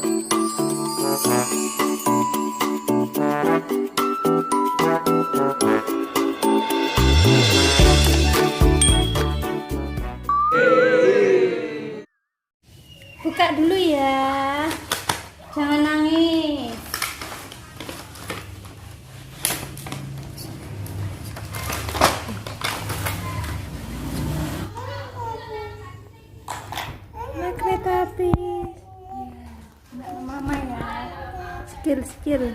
Buka dulu ya, jangan nangis. Naik kereta api. Anak mama ya, skill.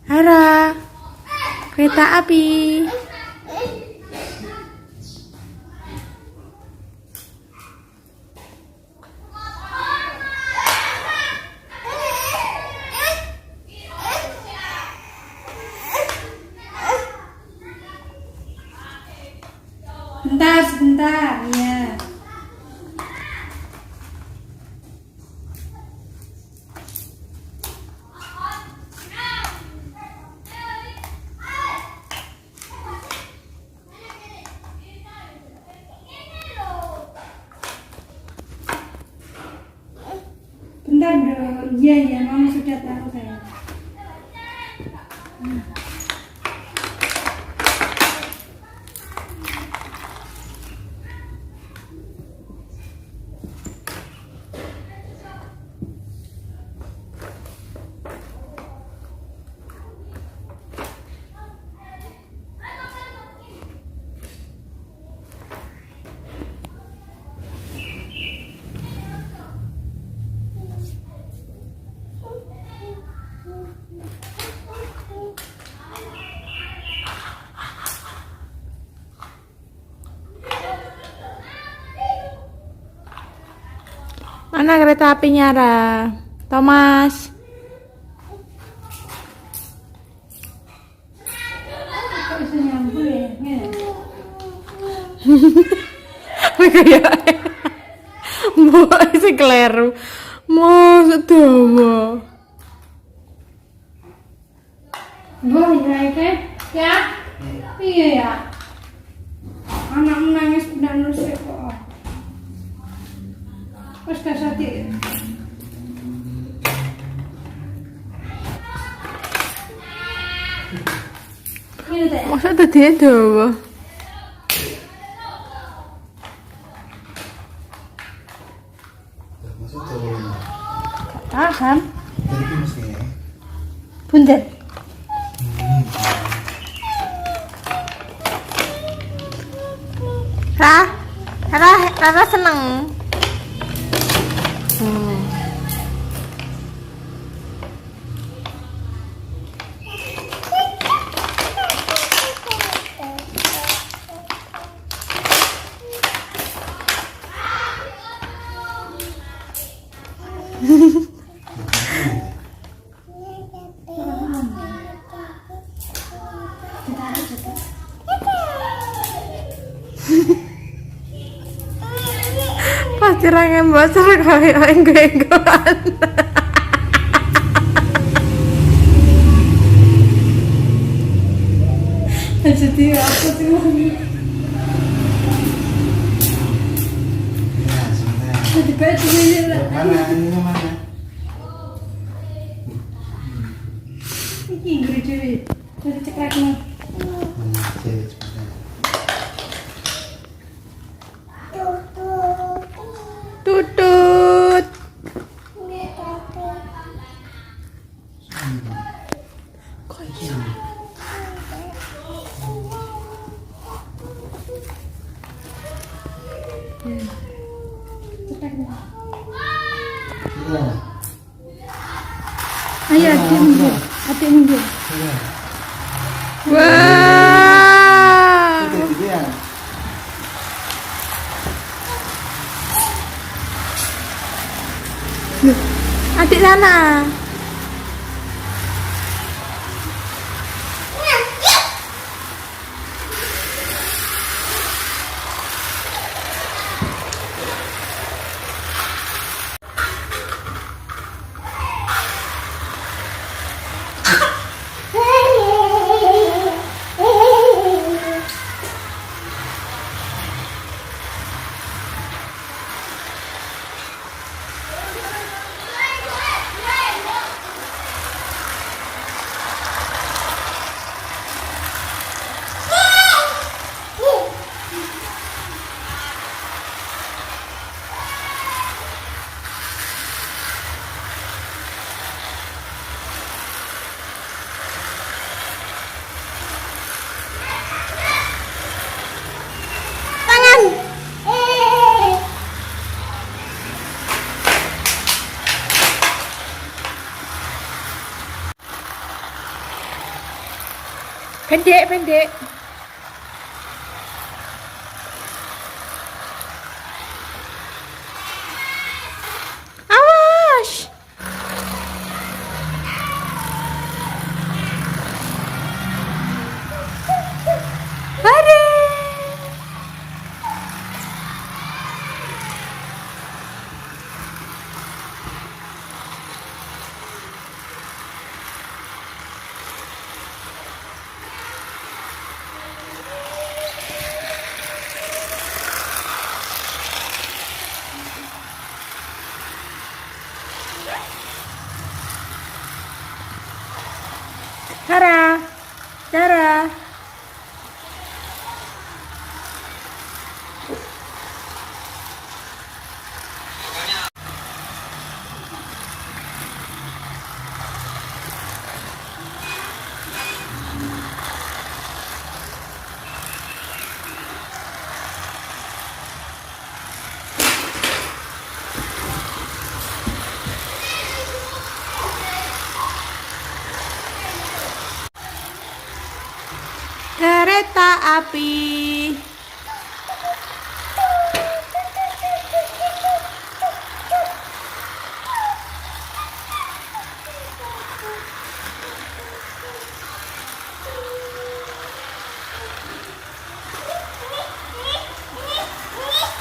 Hara, kereta api. Sebentar, ya. Bentar dong. Iya, mama sudah tahu saya. Mana kereta apinya, Ra? Thomas. Kok bisa nyambung ya? Kayak mbok isi kleru. Maksud dawa. Mbok ya? Iya ya. Anak menangis dan nusuk kok. Wes kasati. Masa tadi dawa? Tahan. Dari mestinya. Punten. Rara seneng. Pasti rangen bocor kayak enggo-enggoan. Jadi apa sih? Jadi baju ini lah. Ini mana? Ini gereja. Jadi cekleknya. Tutut. Ayo, hati mundur. Wah. Adik sana. Pendek, pendek. Awas. Ada. Dara, Dara. Kereta api.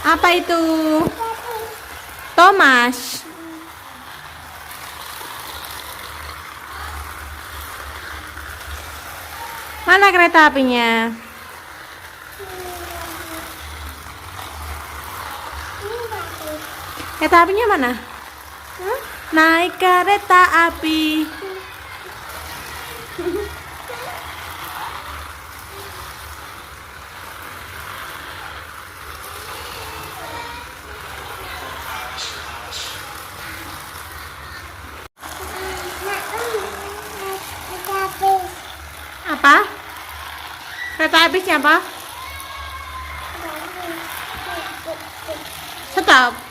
Apa itu? Thomas. Mana kereta apinya? Kereta apinya mana? Naik kereta api. Apa? Kereta api siapa? Stop.